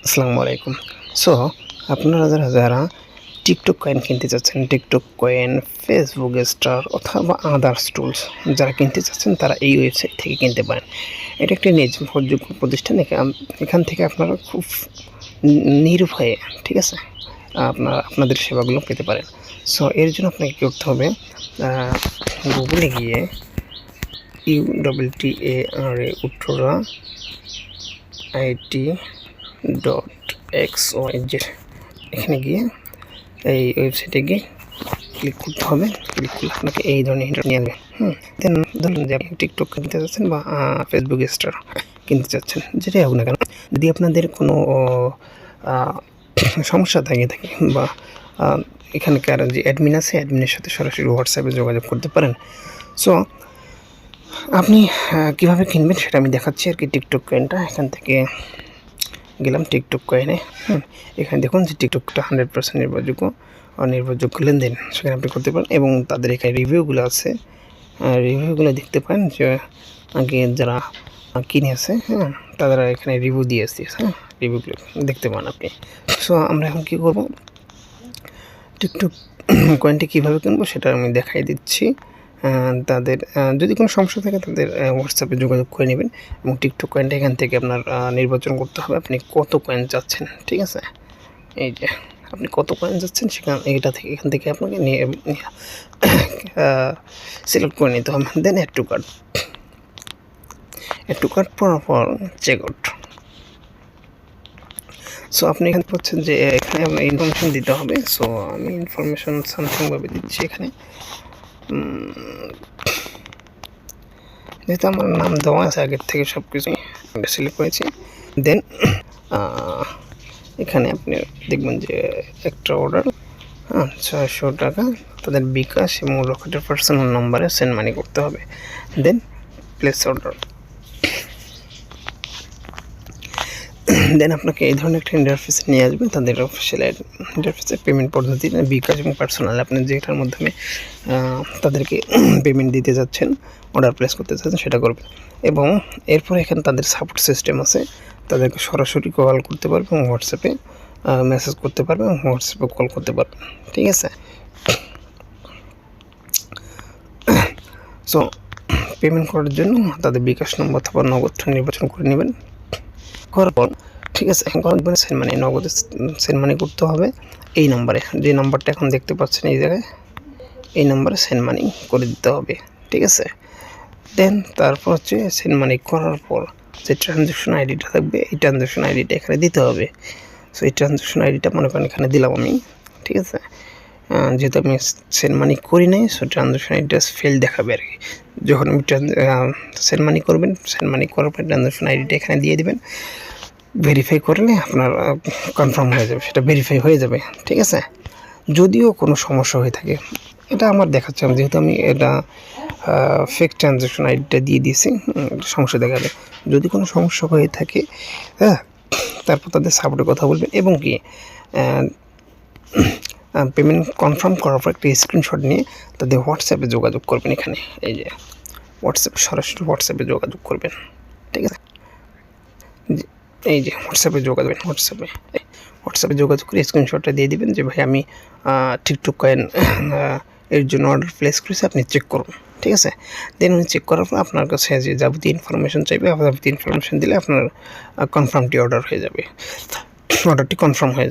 আসসালামু আলাইকুম। সো আপনারা যারা টিকটক কয়েন কিনতে চাচ্ছেন, টিকটক কয়েন, ফেসবুক স্টার অথবা আদার্স টুলস যারা কিনতে চাচ্ছেন তারা এই ওয়েবসাইট থেকে কিনতে পারেন। এটা একটি নির্ভরযোগ্য প্রতিষ্ঠান। এখান থেকে আপনারা খুব নির্ভয়ে, ঠিক আছে, আপনাদের সেবাগুলো পেতে পারেন। সো এর জন্য আপনাকে কী করতে হবে, গুগলে গিয়ে UTTARA উত্তরা IT.XYZ এখানে গিয়ে এই ওয়েবসাইটে গিয়ে ক্লিক করতে হবে। ক্লিক করলে আপনাকে এই ধরনের ইন্টারভিউ নিয়ে আসবে। দেন ধরুন যে আপনি টিকটক কিনতে চাচ্ছেন বা ফেসবুক স্টার কিনতে চাচ্ছেন, যেটাই হোক না কেন, যদি আপনাদের কোনো সমস্যা থাকে বা এখানকার যে অ্যাডমিন আছে, অ্যাডমিনের সাথে সরাসরি হোয়াটসঅ্যাপে যোগাযোগ করতে পারেন। সো আপনি কীভাবে কিনবেন সেটা আমি দেখাচ্ছি আর কি। টিকটক কয়েনটা এখান থেকে গেলাম টিকটক কয়েনে। এখানে দেখুন যে টিকটকটা 100% নির্ভরযোগ্য লেনদেন সেখানে আপনি করতে পারেন, এবং তাদের এখানে রিভিউগুলো আছে। রিভিউগুলো দেখতে পান যে আগে যারা কিনেছে, তারা এখানে রিভিউ দিয়েছে। রিভিউগুলো দেখতে পান আপনি। সো আমরা এখন কী করব, টিকটক কয়েনটি কীভাবে কিনবো সেটা আমি দেখাই দিচ্ছি। তাদের যদি কোনো সমস্যা থাকে তাদের হোয়াটসঅ্যাপে যোগাযোগ করে নেবেন, এবং টিকটক কয়েনটা এখান থেকে আপনার নির্বাচন করতে হবে আপনি কত কয়েন চাচ্ছেন। ঠিক আছে, এই যে আপনি কত কয়েন যাচ্ছেন এখান থেকে আপনাকে সিলেক্ট করে নিতে হবে। দেন অ্যাড টু কার্ট পর চেক আউট। সো আপনি এখানে পাচ্ছেন যে এখানে আপনার ইনফরমেশন দিতে হবে। সো আমি ইনফরমেশন সামথিংভাবে দিচ্ছি এখানে। যেহেতু আমার নাম দেওয়া আছে আগের থেকে সব কিছুই আমি সিলেক্ট করেছি। দেন এখানে আপনি দেখবেন যে একটা অর্ডার 600 টাকা তাদের বিকাশ এবং রকেটের পার্সোনাল নম্বরে সেন্ড মানি করতে হবে। দেন প্লেস অর্ডার। দেন আপনাকে এই ধরনের একটা ইন্টারফেসে নিয়ে আসবে, তাদের অফিসিয়াল ইন্টারফেসে পেমেন্ট পদ্ধতি বিকাশ এবং পার্সোনাল আপনি যেটার মাধ্যমে তাদেরকে পেমেন্ট দিতে যাচ্ছেন, অর্ডার প্লেস করতে চাচ্ছেন সেটা করবেন। এবং এরপর এখানে তাদের সাপোর্ট সিস্টেম আছে, তাদেরকে সরাসরি কল করতে পারবে এবং হোয়াটসঅ্যাপে মেসেজ করতে পারবে এবং হোয়াটসঅ্যাপে কল করতে পারবে। ঠিক আছে, সো পেমেন্ট করার জন্য তাদের বিকাশ নম্বর অথবা নগদটা নির্বাচন করে নেবেন। করার পর ঠিক আছে, সেন্ড মানি, নগদে সেন্ড মানি করতে হবে এই নম্বরে, যে নাম্বারটা এখন দেখতে পাচ্ছেন এই জায়গায়, এই নাম্বারে সেন্ড মানি করে দিতে হবে। ঠিক আছে, দেন তারপর হচ্ছে সেন্ড মানি করার পর যে ট্রানজ্যাকশন আইডিটা থাকবে, এই ট্রানজ্যাকশন আইডিটা এখানে দিতে হবে। সো এই ট্রানজ্যাকশন আইডিটা মনে করেন এখানে দিলাম আমি। ঠিক আছে, যেহেতু আমি সেন্ড মানি করি নাই, সো ট্রানজ্যাকশন আইডিটা ফেল দেখাবে আর কি। যখন আমি সেন্ড মানি করবেন, সেন্ড মানি করার পর ট্রানজ্যাকশন আইডিটা এখানে দিয়ে দেবেন। ভেরিফাই করলে আপনার কনফার্ম হয়ে যাবে, সেটা ভেরিফাই হয়ে যাবে। ঠিক আছে, যদিও কোনো সমস্যা হয়ে থাকে, এটা আমার দেখাচ্ছে, যেহেতু আমি এটা ফেক ট্রানজ্যাকশন আইডিটা দিয়ে দিয়েছি, সমস্যা দেখাবে। যদি কোনো সমস্যা হয়ে থাকে, তারপর তাদের সাপোর্টে কথা বলবেন, এবং কি পেমেন্ট কনফার্ম করার পর একটা স্ক্রিনশট নিয়ে তাদের হোয়াটসঅ্যাপে যোগাযোগ করবেন। এখানে এই যে সরাসরি হোয়াটসঅ্যাপে যোগাযোগ করবেন। ঠিক আছে, এই যে হোয়াটসঅ্যাপে যোগাযোগ করে স্ক্রিনশটটা দিয়ে দিবেন যে ভাই আমি টিকটক কয়েন এর জন্য অর্ডার প্লেস করেছি, আপনি চেক করুন। ঠিক আছে, দেন উনি চেক করার পর আপনার কাছে যে যাবতীয় ইনফরমেশন চাইবে, যাবতীয় ইনফরমেশন দিলে আপনার অর্ডারটি কনফার্ম হয়ে যাবে।